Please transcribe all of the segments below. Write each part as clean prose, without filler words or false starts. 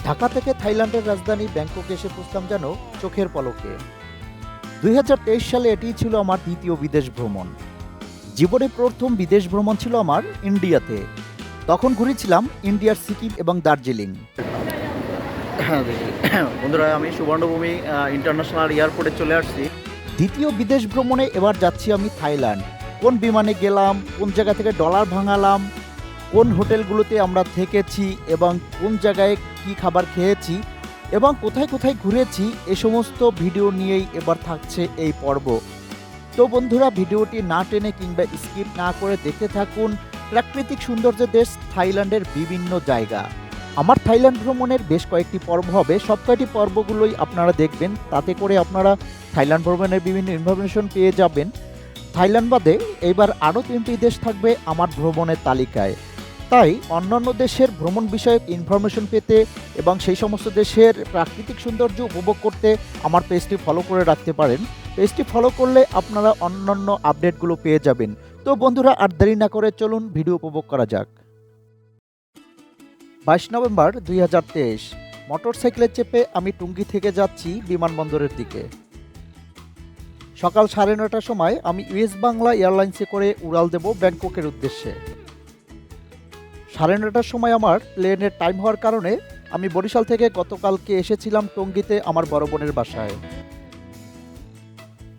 ঢাকা থেকে থাইল্যান্ডের রাজধানী ব্যাংককে এসে পৌঁছলাম যেন চোখের পলকে। ২০২৩ সালে এটিই ছিল আমার দ্বিতীয় বিদেশ ভ্রমণ। জীবনে প্রথম বিদেশ ভ্রমণ ছিল আমার ইন্ডিয়াতে। তখন ঘুরেছিলাম ইন্ডিয়ার সিকিম এবং দার্জিলিং। হ্যাঁ দেখি বন্ধুরা, আমি সুবর্ণভূমি ইন্টারন্যাশনাল এয়ারপোর্টে চলে আসছি। দ্বিতীয় বিদেশ ভ্রমণে এবার যাচ্ছি আমি থাইল্যান্ড। কোন বিমানে গেলাম, কোন জায়গা থেকে ডলার ভাঙালাম, কোন হোটেলগুলোতে আমরা থেকেছি এবং কোন জায়গায় কী খাবার খেয়েছি এবং কোথায় কোথায় ঘুরেছি, এ সমস্ত ভিডিও নিয়েই এবার থাকছে এই পর্ব। তো বন্ধুরা, ভিডিওটি না টেনে কিংবা স্কিপ না করে দেখতে থাকুন প্রাকৃতিক সৌন্দর্য দেশ থাইল্যান্ডের বিভিন্ন জায়গা। আমার থাইল্যান্ড ভ্রমণের বেশ কয়েকটি পর্ব হবে, সব কয়টি পর্বগুলোই আপনারা দেখবেন, তাতে করে আপনারা থাইল্যান্ড ভ্রমণের বিভিন্ন ইনফরমেশন পেয়ে যাবেন। থাইল্যান্ড বাদে এবার আরও 3টি দেশ থাকবে আমার ভ্রমণের তালিকায়। তাই অন্যান্য দেশের ভ্রমণ বিষয়ক ইনফরমেশন পেতে এবং সেই সমস্ত দেশের প্রাকৃতিক সৌন্দর্য উপভোগ করতে আমার পেজটি ফলো করে রাখতে পারেন। পেজটি ফলো করলে আপনারা অন্যান্য আপডেটগুলো পেয়ে যাবেন। তো বন্ধুরা, আর দেরি না করে চলুন ভিডিও উপভোগ করা যাক। 22 নভেম্বর 2023 মোটরসাইকেলে চেপে আমি টুঙ্গি থেকে যাচ্ছি বিমানবন্দরের দিকে। সকাল 9:30টার সময় আমি ইউএস বাংলা এয়ারলাইন্সে করে উড়াল দেব ব্যাংককের উদ্দেশ্যে। 9:30টার সময় আমার প্লেনের টাইম হওয়ার কারণে আমি বরিশাল থেকে গতকালকে এসেছিলাম টঙ্গীতে আমার বড় বোনের বাসায়।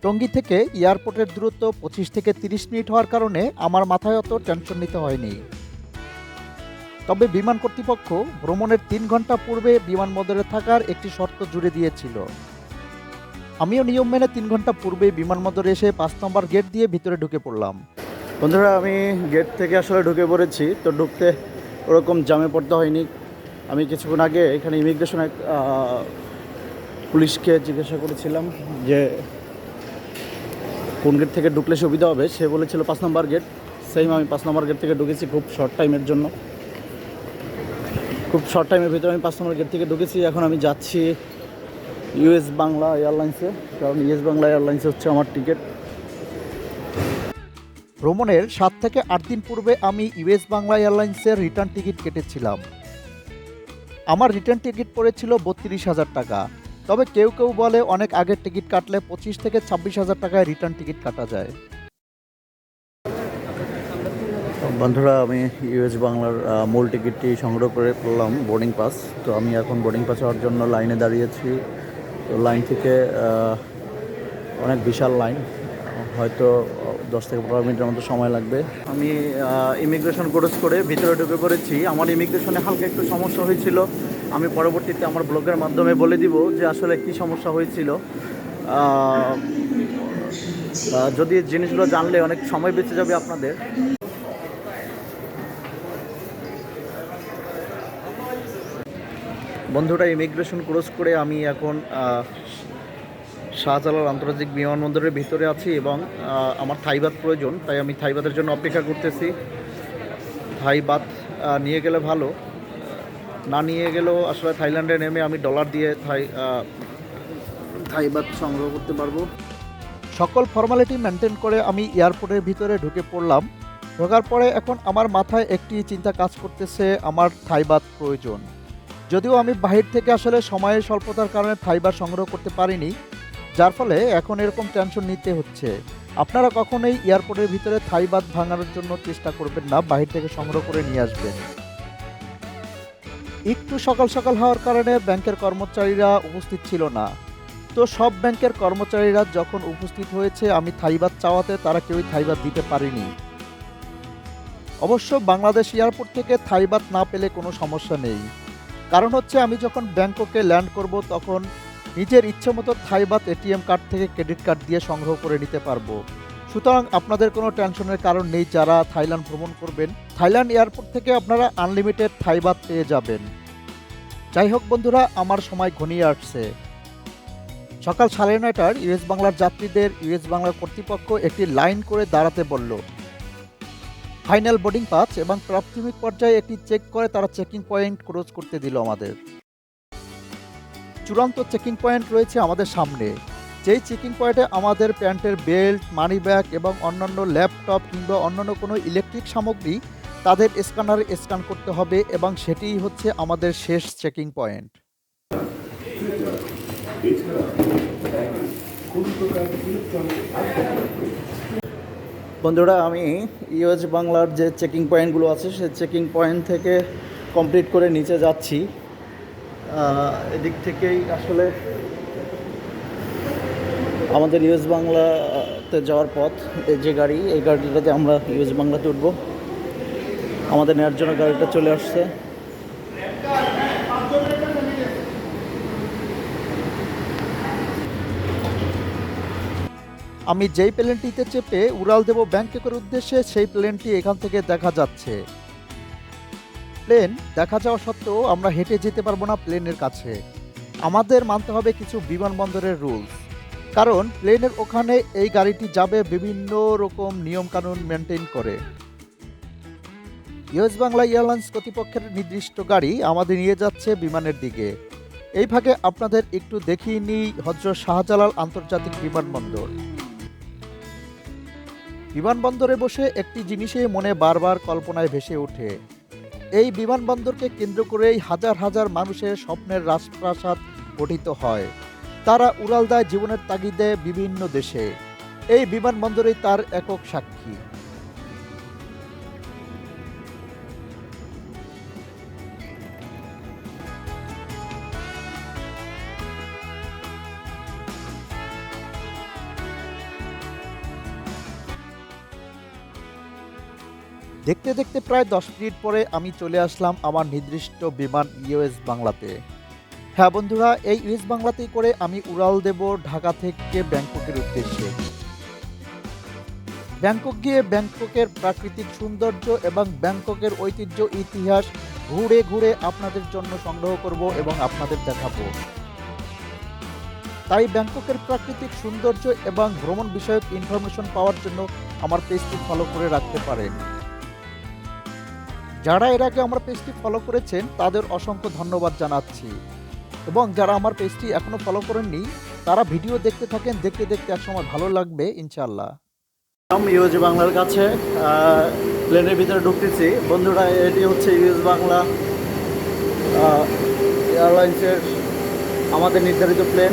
টঙ্গী থেকে এয়ারপোর্টের দূরত্ব 25 থেকে 30 মিনিট হওয়ার কারণে আমার মাথায় অত টেনশন নিতে হয়নি। তবে বিমান কর্তৃপক্ষ ভ্রমণের 3 ঘন্টা পূর্বে বিমানবন্দরে থাকার একটি শর্ত জুড়ে দিয়েছিল। আমিও নিয়ম মেনে 3 ঘন্টা পূর্বে বিমানবন্দরে এসে 5 নম্বর গেট দিয়ে ভিতরে ঢুকে পড়লাম। বন্ধুরা, আমি গেট থেকে আসলে ঢুকে পড়েছি, তো ঢুকতে ওরকম জামে পড়তে হয়নি। আমি কিছুক্ষণ আগে এখানে ইমিগ্রেশনে পুলিশকে জিজ্ঞাসা করেছিলাম যে কোন গেট থেকে ঢুকলে সুবিধা হবে। সে বলেছিল 5 নম্বর গেট। সেম আমি 5 নম্বর গেট থেকে ঢুকেছি খুব শর্ট টাইমের জন্য। খুব শর্ট টাইমের ভিতরে আমি 5 নম্বর গেট থেকে ঢুকেছি। এখন আমি যাচ্ছি ইউএস বাংলা এয়ারলাইন্সে, কারণ ইউএস বাংলা এয়ারলাইন্সে হচ্ছে আমার টিকিট। ভ্রমণের 7 থেকে 8 দিন পূর্বে আমি ইউএস বাংলা এয়ারলাইন্সের রিটার্ন টিকিট কেটেছিলাম। আমার রিটার্ন টিকিট পড়েছিল 32,000 টাকা। তবে কেউ কেউ বলে অনেক আগের টিকিট কাটলে 25 থেকে 26,000 টাকায় রিটার্ন টিকিট কাটা যায়। বন্ধুরা, আমি ইউএস বাংলার মূল টিকিটটি সংগ্রহ করে করলাম, বোর্ডিং পাস। তো আমি এখন বোর্ডিং পাস হওয়ার জন্য লাইনে দাঁড়িয়েছি। তো লাইন থেকে অনেক বিশাল লাইন, হয়তো 10 থেকে 15 মিনিটের মতো সময় লাগবে। আমি ইমিগ্রেশন ক্রস করে ভিতরে ঢুকে পড়েছি। আমার ইমিগ্রেশনে হালকা একটু সমস্যা হয়েছিল। আমি পরবর্তীতে আমার ব্লগের মাধ্যমে বলে দিব যে আসলে কী সমস্যা হয়েছিল। যদি জিনিসগুলো জানলে অনেক সময় বেঁচে যাবে আপনাদের। বন্ধুরা, ইমিগ্রেশন ক্রস করে আমি এখন শাহজালাল আন্তর্জাতিক বিমানবন্দরের ভিতরে আছি এবং আমার থাইবাত প্রয়োজন, তাই আমি থাইবাতের জন্য অপেক্ষা করতেছি। থাইবাত নিয়ে গেলে ভালো, না নিয়ে গেলেও আসলে থাইল্যান্ডে নেমে আমি ডলার দিয়ে থাইবাত সংগ্রহ করতে পারবো। সকল ফর্মালিটি মেনটেন করে আমি এয়ারপোর্টের ভিতরে ঢুকে পড়লাম। ঢোকার পরে এখন আমার মাথায় একটি চিন্তা কাজ করতেছে, আমার থাইবাত প্রয়োজন। যদিও আমি বাহির থেকে আসলে সময়ের স্বল্পতার কারণে থাইবাত সংগ্রহ করতে পারিনি, যার ফলে এখন এরকম টেনশন নিতে হচ্ছে। আপনারা কখনোই এয়ারপোর্টের ভিতরে থাইবাত ভাঙানোর জন্য চেষ্টা করবেন না, বাহির থেকে সংগ্রহ করে নিয়ে আসবেন। একটু সকাল সকাল হওয়ার কারণে ব্যাংকের কর্মচারীরা উপস্থিত ছিল না। তো সব ব্যাংকের কর্মচারীরা যখন উপস্থিত হয়েছে আমি থাইবাত চাওয়াতে তারা কেউই থাইবাত দিতে পারেনি। অবশ্য বাংলাদেশ এয়ারপোর্ট থেকে থাইবাত না পেলে কোনো সমস্যা নেই, কারণ হচ্ছে আমি যখন ব্যাংককে ল্যান্ড করব তখন নিজের ইচ্ছে মতো থাইবাত এটিএম কার্ড থেকে ক্রেডিট কার্ড দিয়ে সংগ্রহ করে নিতে পারবো। সুতরাং আপনাদের কোনো টেনশনের কারণ নেই যারা থাইল্যান্ড ভ্রমণ করবেন। থাইল্যান্ড এয়ারপোর্ট থেকে আপনারা আনলিমিটেড থাইবাত পেয়ে যাবেন। যাই হোক বন্ধুরা, আমার সময় ঘনিয়ে আসছে। সকাল 9:30টার ইউএস বাংলার যাত্রীদের ইউএস বাংলার কর্তৃপক্ষ একটি লাইন করে দাঁড়াতে বলল। ফাইনাল বোর্ডিং পাস এবং প্রাথমিক পর্যায়ে একটি চেক করে তারা চেকিং পয়েন্ট ক্রস করতে দিল আমাদের। চূড়ান্ত চেকিং পয়েন্ট রয়েছে আমাদের সামনে, যেই চেকিং পয়েন্টে আমাদের প্যান্টের বেল্ট, মানি ব্যাগ এবং অন্যান্য ল্যাপটপ কিংবা অন্যান্য কোনো ইলেকট্রিক সামগ্রী তাদের স্ক্যানারে স্ক্যান করতে হবে এবং সেটিই হচ্ছে আমাদের শেষ চেকিং পয়েন্ট। বন্ধুরা, আমি ইউএস বাংলার যে চেকিং পয়েন্টগুলো আছে সেই চেকিং পয়েন্ট থেকে কমপ্লিট করে নিচে যাচ্ছি। এদিক থেকেই আসলে আমাদের ইউএস বাংলাতে যাওয়ার পথ। এই যে গাড়ি, এই গাড়িটাতে আমরা ইউএস বাংলাতে উঠবো। আমাদের নেওয়ার জন্য গাড়িটা চলে আসছে। আমি যেই প্লেনটিতে চেপে উড়াল দেব ব্যাংককের উদ্দেশ্যে, সেই প্লেনটি এখান থেকে দেখা যাচ্ছে। প্লেন দেখা যাওয়া সত্ত্বেও আমরা হেঁটে যেতে পারবো না প্লেনের কাছে। আমাদের মানতে হবে কিছু বিমানবন্দরের রুলস, কারণ প্লেনের ওখানে এই গাড়িটি যাবে বিভিন্ন রকম নিয়মকানুন মেনটেন করে। ইউএস বাংলা এয়ারলাইন্স কর্তৃপক্ষের নির্দিষ্ট গাড়ি আমাদের নিয়ে যাচ্ছে বিমানের দিকে। এই ভাগে আপনাদের একটু দেখিয়ে নিই হযরত শাহজালাল আন্তর্জাতিক বিমানবন্দর। বিমানবন্দরে বসে একটি জিনিসই মনে বারবার কল্পনায় ভেসে ওঠে। এই বিমানবন্দরকে কেন্দ্র করেই হাজার হাজার মানুষের স্বপ্নের রাজপ্রাসাদ গঠিত হয়। তারা উড়াল দেয় জীবনের তাগিদে বিভিন্ন দেশে। এই বিমানবন্দরেই তার একক সাক্ষী। দেখতে দেখতে প্রায় 10 মিনিট পরে আমি চলে আসলাম আমার নির্দিষ্ট বিমান ইউএস বাংলাতে। হ্যাঁ বন্ধুরা, এই ইউএস বাংলাতেই করে আমি উড়াল দেব ঢাকা থেকে ব্যাংককের উদ্দেশ্যে। ব্যাংকক গিয়ে ব্যাংককের প্রাকৃতিক সৌন্দর্য এবং ব্যাংককের ঐতিহ্য ইতিহাস ঘুরে ঘুরে আপনাদের জন্য সংগ্রহ করব এবং আপনাদের দেখাবো। তাই ব্যাংককের প্রাকৃতিক সৌন্দর্য এবং ভ্রমণ বিষয়ক ইনফরমেশন পাওয়ার জন্য আমার পেজটি ফলো করে রাখতে পারেন। যারা এর আগে আমার পেজটি ফলো করেছেন তাদের অসংখ্য ধন্যবাদ জানাচ্ছি, এবং যারা আমার পেজটি এখনো ফলো করেননি তারা ভিডিও দেখতে থাকেন, দেখতে দেখতে একসময় ভালো লাগবে ইনশাআল্লাহ। আমি ইউএস বাংলার কাছে প্লেনের ভিতরে ঢুকতেছি। বন্ধুরা, এটি হচ্ছে ইউএস বাংলা এয়ারলাইন্সের আমাদের নির্ধারিত প্লেন।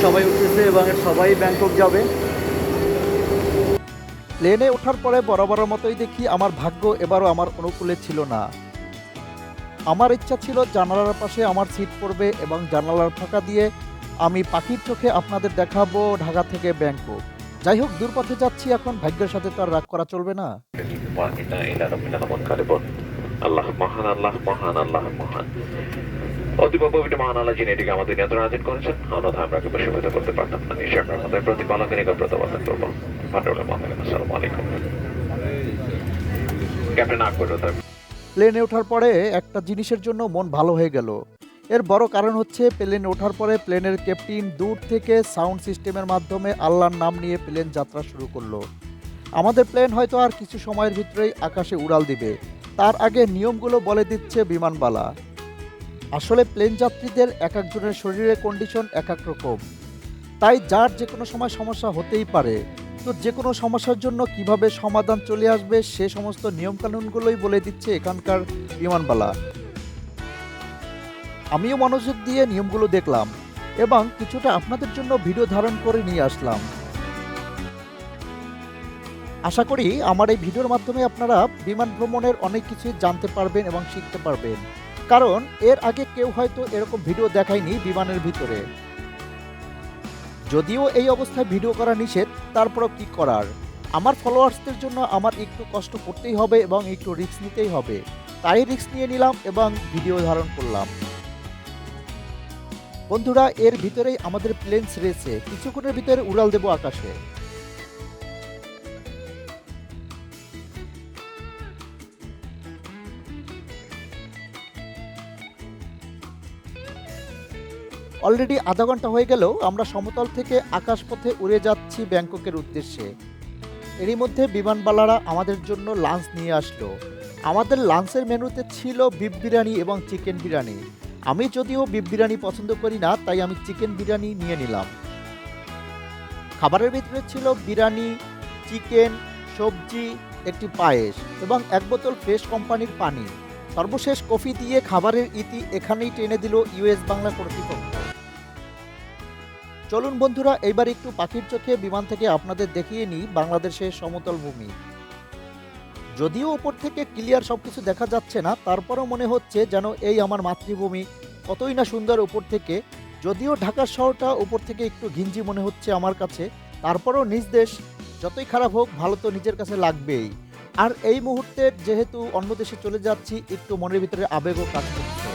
সবাই উঠতেছে এবং সবাই ব্যাংকক যাবে। প্লেনে ওঠার পরে বরাবরের মতোই দেখি আমার ভাগ্য এবারও আমার অনুকূলে ছিল না। আমার ইচ্ছা ছিল জানালার পাশে আমার সিট পড়বে এবং জানালার ফাঁকা দিয়ে আমি পাখির চোখে আপনাদের দেখাবো ঢাকা থেকে ব্যাংকক। যাই হোক, দূর পথে যাচ্ছি এখন, ভাগ্যের সাথে তো আর রাগ করা চলবে না। আল্লাহ মহান, আল্লাহ মহান, আল্লাহ মহান। অতীব পবিত্র মহান আল্লাহ যিনি এটিকে আমাদের নিয়ন্ত্রণ আধীন করেছেন, অন্যথা আমরা বশীভূত করতে পারতাম না। নিশ্চয় আমরা আমাদের প্রতিপালকের নিকট প্রত্যাবর্তন করবো। আসসালামু আলাইকুম। ক্যাপ্টেন আকবর। প্লেনে ওঠার পরে একটা জিনিসের জন্য মন ভালো হয়ে গেল। এর বড় কারণ হচ্ছে প্লেনে ওঠার পরে প্লেনের ক্যাপ্টেন দূর থেকে সাউন্ড সিস্টেমের মাধ্যমে আল্লাহর নাম নিয়ে প্লেন যাত্রা শুরু করলো। আমাদের প্লেন হয়তো আর কিছু সময়ের ভিতরেই আকাশে উড়াল দিবে, তার আগে নিয়মগুলো বলে দিচ্ছে বিমানবালা। আসলে প্লেন যাত্রীদের এক একজনের শরীরের কন্ডিশন এক এক রকম, তাই যার যে কোনো সময় সমস্যা হতেই পারে। তো যে কোনো সমস্যার জন্য কিভাবে সমাধান চলে আসবে সে সমস্ত নিয়মকানুনগুলোই বলে দিচ্ছে এখানকার বিমানবালা। আমিও মনোযোগ দিয়ে নিয়মগুলো দেখলাম এবং কিছুটা আপনাদের জন্য ভিডিও ধারণ করে নিয়ে আসলাম। আশা করি আমার এই ভিডিওর মাধ্যমে আপনারা বিমান ভ্রমণের অনেক কিছু জানতে পারবেন এবং শিখতে পারবেন, কারণ এর আগে কেউ হয়তো এরকম ভিডিও দেখায়নি বিমানের ভিতরে। যদিও এই অবস্থায় ভিডিও করা নিষেধ, তারপরও কি করার, আমার ফলোয়ার্সদের জন্য আমার একটু কষ্ট করতেই হবে এবং একটু রিস্ক নিতেই হবে। তাই রিস্ক নিয়ে নিলাম এবং ভিডিও ধারণ করলাম। বন্ধুরা, এর ভিতরেই আমাদের প্লেন ছেড়েছে, কিছুক্ষণের ভিতরে উড়াল দেব আকাশে। অলরেডি আধা ঘন্টা হয়ে গেলেও আমরা সমতল থেকে আকাশপথে উড়ে যাচ্ছি ব্যাংককের উদ্দেশ্যে। এরই মধ্যে বিমানবালারা আমাদের জন্য লাঞ্চ নিয়ে আসলো। আমাদের লাঞ্চের মেনুতে ছিল বিফ বিরিয়ানি এবং চিকেন বিরিয়ানি। আমি যদিও বিফ বিরিয়ানি পছন্দ করি না, তাই আমি চিকেন বিরিয়ানি নিয়ে নিলাম। খাবারের ভিতরে ছিল বিরিয়ানি, চিকেন, সবজি, একটি পায়েস এবং 1 বোতল ফ্রেশ কোম্পানির পানি। সর্বশেষ কফি দিয়ে খাবারের ইতি এখানেই টেনে দিল ইউএস বাংলা কর্তৃপক্ষ। চলুন বন্ধুরা, এইবার একটু পাখির চোখে বিমান থেকে আপনাদের দেখিয়ে নিই বাংলাদেশের সমতল ভূমি। যদিও উপর থেকে ক্লিয়ার সবকিছু দেখা যাচ্ছে না, তারপরও মনে হচ্ছে যেন এই আমার মাতৃভূমি, কতই না সুন্দর উপর থেকে। যদিও ঢাকা শহরটা উপর থেকে একটু ঘিঞ্জি মনে হচ্ছে আমার কাছে, তারপরও নিজ দেশ যতই খারাপ হোক ভালো তো নিজের কাছে লাগবেই। আর এই মুহূর্তে যেহেতু অন্য দেশে চলে যাচ্ছি, একটু মনের ভিতরে আবেগও কাজ করছে।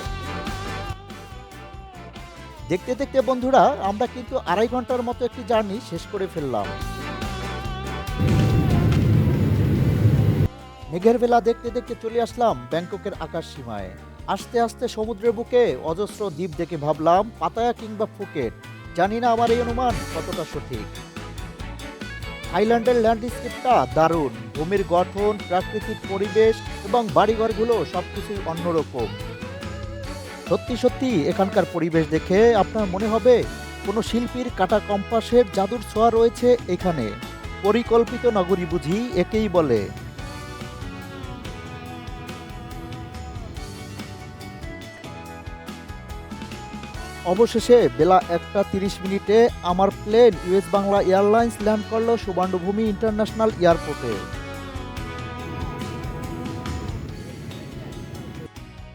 দেখতে দেখতে বন্ধুরা আমরা কিন্তু 2.5 ঘন্টার মতো একটি জার্নি শেষ করে ফেললাম। মেঘের বেলা দেখতে দেখতে চলে আসলাম ব্যাংককের আকাশ সীমায়। আস্তে আস্তে সমুদ্রের বুকে অজস্র দ্বীপ দেখে ভাবলাম পাতায়া কিংবা ফুকেট। জানি না আমার এই অনুমান কতটা সঠিক। থাইল্যান্ডের ল্যান্ডস্কেপটা দারুণ, ভূমির গঠন, প্রাকৃতিক পরিবেশ এবং বাড়িঘরগুলো সবকিছুই অন্যরকম। সত্যি সত্যি এখানকার পরিবেশ দেখে আপনার মনে হবে কোনো শিল্পীর কাটা কম্পাসের জাদুর ছোঁয়া রয়েছে এখানে। পরিকল্পিত নগরী বুঝি একেই বলে। অবশেষে বেলা 1:30 আমার plane US Bangla airlines land করলো সুবর্ণভূমি ইন্টারন্যাশনাল এয়ারপোর্টে।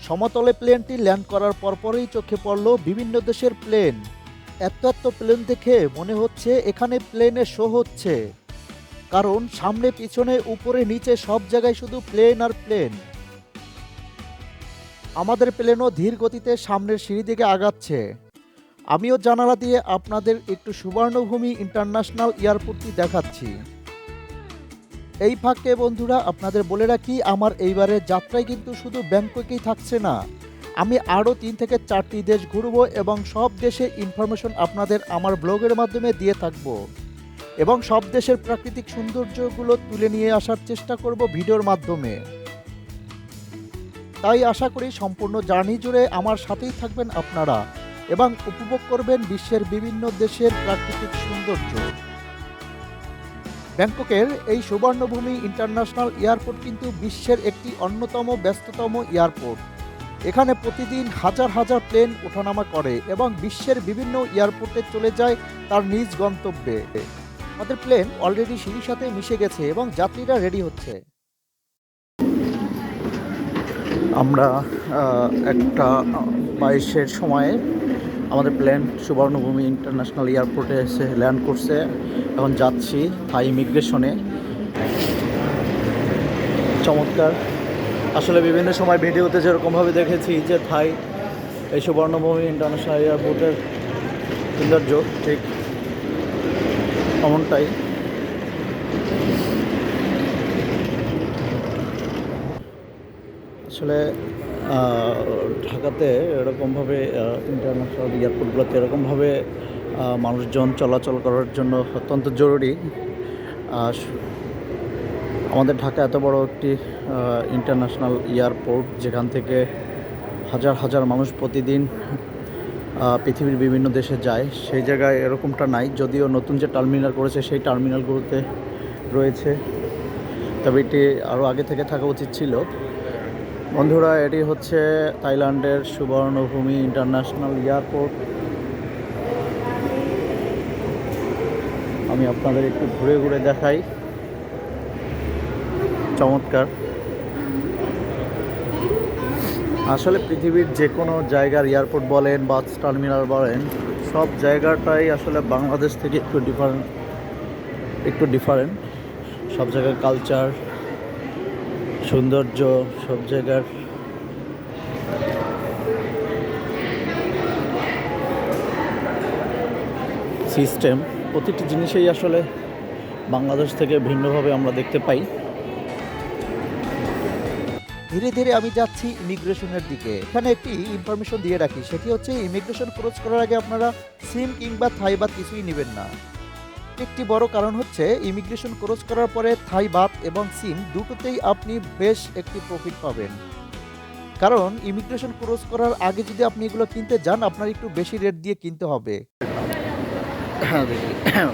সমতলে প্লেনটি ল্যান্ড করার পরপরই চোখে পড়ল বিভিন্ন দেশের প্লেন। এত এত প্লেন দেখে মনে হচ্ছে এখানে প্লেনের শো হচ্ছে, কারণ সামনে পিছনে উপরে নিচে সব জায়গায় শুধু প্লেন আর প্লেন। আমাদের প্লেনও ধীর গতিতে সামনের সিঁড়ি দিকে আগাচ্ছে। আমিও জানালা দিয়ে আপনাদের একটু সুবর্ণভূমি ইন্টারন্যাশনাল এয়ারপোর্টটি দেখাচ্ছি। এই ফাঁকে বন্ধুরা আপনাদের বলে রাখি, আমার এইবারের যাত্রায় কিন্তু শুধু ব্যাংককেই থাকছে না, আমি আরও 3 থেকে 4টি দেশ ঘুরব এবং সব দেশের ইনফরমেশন আপনাদের আমার ব্লগের মাধ্যমে দিয়ে থাকব এবং সব দেশের প্রাকৃতিক সৌন্দর্যগুলো তুলে নিয়ে আসার চেষ্টা করব ভিডিওর মাধ্যমে। তাই আশা করি সম্পূর্ণ জার্নি জুড়ে আমার সাথেই থাকবেন আপনারা এবং উপভোগ করবেন বিশ্বের বিভিন্ন দেশের প্রাকৃতিক সৌন্দর্য। ব্যাংককের এই সুবর্ণভূমি ইন্টারন্যাশনাল এয়ারপোর্ট কিন্তু বিশ্বের একটি অন্যতম ব্যস্ততম এয়ারপোর্ট। এখানে প্রতিদিন হাজার হাজার প্লেন ওঠানামা করে এবং বিশ্বের বিভিন্ন এয়ারপোর্টে চলে যায় তার নিজ গন্তব্যে। আমাদের প্লেন অলরেডি সিঁড়ির সাথে মিশে গেছে এবং যাত্রীরা রেডি হচ্ছে। আমরা 1:22 সময়ে আমাদের প্লেন সুবর্ণভূমি ইন্টারন্যাশনাল এয়ারপোর্টে এসে ল্যান্ড করছে। এখন যাচ্ছি থাই ইমিগ্রেশনে। চমৎকার, আসলে বিভিন্ন সময় ভিডিওতে যেরকমভাবে দেখেছি যে থাই এই সুবর্ণভূমি ইন্টারন্যাশনাল এয়ারপোর্টের সৌন্দর্য ঠিক এমনটাই। আসলে ঢাকাতে এরকমভাবে ইন্টারন্যাশনাল এয়ারপোর্টগুলোতে এরকমভাবে মানুষজন চলাচল করার জন্য অত্যন্ত জরুরি। আমাদের ঢাকা এত বড় একটি ইন্টারন্যাশনাল এয়ারপোর্ট, যেখান থেকে হাজার হাজার মানুষ প্রতিদিন পৃথিবীর বিভিন্ন দেশে যায়, সেই জায়গায় এরকমটা নাই। যদিও নতুন যে টার্মিনাল করেছে সেই টার্মিনালগুলোতে রয়েছে, তবে এটি আরও আগে থেকে থাকা উচিত ছিল। বন্ধুরা, এটি হচ্ছে থাইল্যান্ডের সুবর্ণভূমি ইন্টারন্যাশনাল এয়ারপোর্ট। আমি আপনাদের একটু ঘুরে ঘুরে দেখাই। চমৎকার। আসলে পৃথিবীর যে কোনো জায়গার এয়ারপোর্ট বলেন, বাস টার্মিনাল বলেন, সব জায়গাটাই আসলে বাংলাদেশ থেকে একটু ডিফারেন্ট। সব জায়গার কালচার, সৌন্দর্য, সব জায়গার সিস্টেম, প্রতিটি জিনিসেই আসলে বাংলাদেশ থেকে ভিন্নভাবে আমরা দেখতে পাই। ধীরে ধীরে আমি যাচ্ছি ইমিগ্রেশনের দিকে। এখানে একটি ইনফরমেশন দিয়ে রাখি, সেটি হচ্ছে ইমিগ্রেশন ক্রস করার আগে আপনারা সিম কিংবা থাই বাত কিছুই নেবেন না। একটি বড় কারণ হচ্ছে ইমিগ্রেশন ক্রস করার পরে থাই বাত এবং সিম দুটোতেই আপনি বেশ একটি প্রফিট পাবেন, কারণ ইমিগ্রেশন ক্রস করার আগে যদি আপনি এগুলো কিনতে যান আপনার একটু বেশি রেট দিয়ে কিনতে হবে।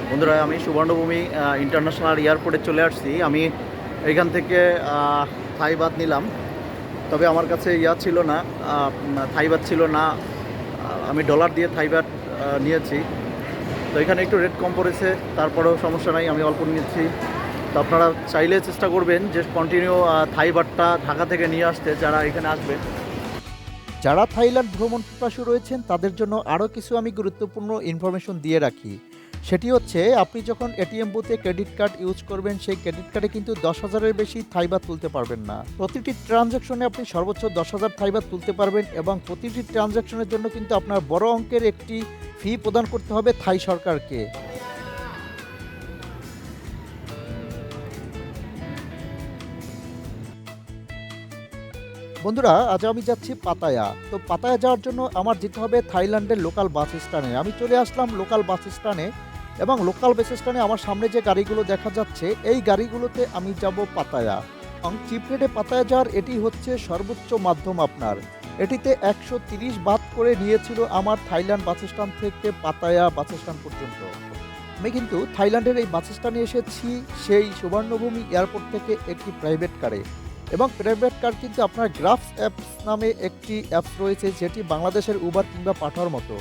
বন্ধুরা, আমি সুবর্ণভূমি ইন্টারন্যাশনাল এয়ারপোর্টে চলে আসছি। আমি এইখান থেকে থাই ভাত নিলাম, তবে আমার কাছে ছিল না, থাই ভাত ছিল না। আমি ডলার দিয়ে থাই ভাত নিয়েছি। তো এখানে একটু রেট কম পড়েছে, তারপরেও সমস্যা নাই, আমি অল্প নিয়েছি। তো আপনারা চাইলে চেষ্টা করবেন যে কন্টিনিউ থাই ভাতটা ঢাকা থেকে নিয়ে আসতে, যারা এখানে আসবেন। যারা থাইল্যান্ড ভ্রমণ পিপাসু রয়েছেন তাদের জন্য আরও কিছু আমি গুরুত্বপূর্ণ ইনফরমেশন দিয়ে রাখি। সেটি হচ্ছে, আপনি যখন এটিএম বুথে ক্রেডিট কার্ড ইউজ করবেন, সেই ক্রেডিট কার্ডে কিন্তু 10,000-এর বেশি থাইবাত তুলতে পারবেন না। প্রতিটি ট্রানজ্যাকশনে আপনি সর্বোচ্চ 10,000 থাইবাত তুলতে পারবেন এবং প্রতিটি ট্রানজ্যাকশনের জন্য কিন্তু আপনার বড় অঙ্কের একটি ফি প্রদান করতে হবে থাই সরকারকে। বন্ধুরা, আজ আমি যাচ্ছি পাতায়া। তো পাতায়া যাওয়ার জন্য আমার যেতে হবে থাইল্যান্ডের লোকাল বাস স্ট্যান্ডে। আমি চলে আসলাম লোকাল বাস স্ট্যান্ডে এবং লোকাল বাস স্ট্যান্ডে আমার সামনে যে গাড়িগুলো দেখা যাচ্ছে, এই গাড়িগুলোতে আমি যাব পাতায়া। এবং চিপ রেটে পাতায়া যাওয়ার এটি হচ্ছে সর্বোচ্চ মাধ্যম আপনার। এটিতে 130 বাত করে নিয়েছিল আমার থাইল্যান্ড বাস স্ট্যান্ড থেকে পাতায়া বাস স্ট্যান্ড পর্যন্ত। আমি কিন্তু থাইল্যান্ডের এই বাস স্ট্যান্ডে এসেছি সেই সুবর্ণভূমি এয়ারপোর্ট থেকে একটি প্রাইভেট কারে। এবং প্রাইভেট কার কিন্তু আপনার গ্রাফস অ্যাপস নামে একটি অ্যাপস রয়েছে, যেটি বাংলাদেশের উবার কিংবা পাঠার মতো।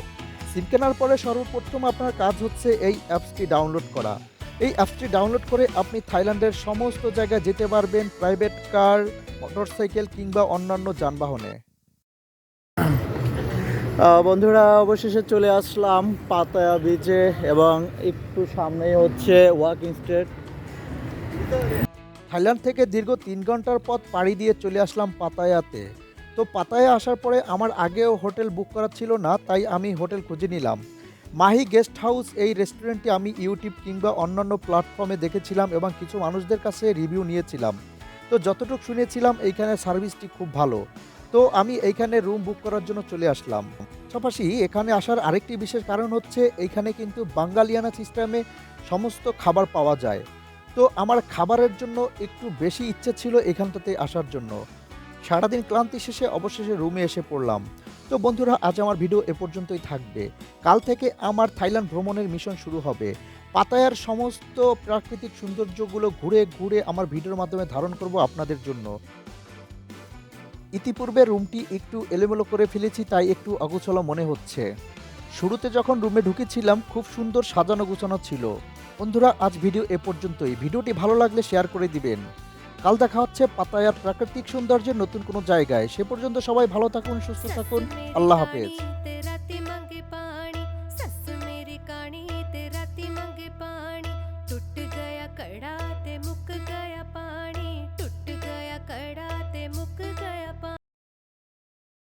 সিম কেনার পরে সর্বপ্রথম আপনার কাজ হচ্ছে এই অ্যাপসটি ডাউনলোড করা। এই অ্যাপসটি ডাউনলোড করে আপনি থাইল্যান্ডের সমস্ত জায়গায় যেতে পারবেন প্রাইভেট কার, মোটরসাইকেল কিংবা অন্যান্য যানবাহনে। বন্ধুরা, অবশেষে চলে আসলাম পাতায়া বিচে এবং একটু সামনেই হচ্ছে ওয়াকিং স্ট্রিট। থাইল্যান্ড থেকে দীর্ঘ 3 ঘন্টার পথ পাড়ি দিয়ে চলে আসলাম পাতায়াতে। তো পাতায়া আসার পরে আমার আগেও হোটেল বুক করা ছিল না, তাই আমি হোটেল খুঁজে নিলাম। মাহি গেস্ট হাউস এই রেস্টুরেন্টটি আমি ইউটিউব কিংবা অন্যান্য প্ল্যাটফর্মে দেখেছিলাম এবং কিছু মানুষদের কাছে রিভিউ নিয়েছিলাম। তো যতটুকু শুনেছিলাম এইখানে সার্ভিসটি খুব ভালো। তো আমি এইখানে রুম বুক করার জন্য চলে আসলাম। পাশাপাশি এখানে আসার আরেকটি বিশেষ কারণ হচ্ছে, এইখানে কিন্তু বাঙালিয়ানা সিস্টেমে সমস্ত খাবার পাওয়া যায়। তো আমার খাবারের জন্য একটু বেশি ইচ্ছে ছিল এখানটাতে আসার জন্য। সারাদিন ক্লান্তি শেষে অবশেষে রুমে এসে পড়লাম। তো বন্ধুরা, আজ আমার ভিডিও এ পর্যন্তই থাকবে। কাল থেকে আমার থাইল্যান্ড ভ্রমণের মিশন শুরু হবে। পাতায়ার সমস্ত প্রাকৃতিক সৌন্দর্যগুলো ঘুরে ঘুরে আমার ভিডিওর মাধ্যমে ধারণ করব আপনাদের জন্য। ইতিপূর্বে রুমটি একটু এলোমেলো করে ফেলেছি, তাই একটু অগোছালো মনে হচ্ছে। শুরুতে যখন রুমে ঢুকেছিলাম খুব সুন্দর সাজানো গোছানো ছিল। বন্ধুরা, আজ ভিডিও এ পর্যন্তই। ভিডিওটি ভালো লাগলে শেয়ার করে দিবেন। কাল দেখা হচ্ছে পাতায়ার প্রাকৃতিক সৌন্দর্যের নতুন কোনো জায়গায়। সে পর্যন্ত সবাই ভালো থাকুন, সুস্থ থাকুন। আল্লাহ হাফেজ।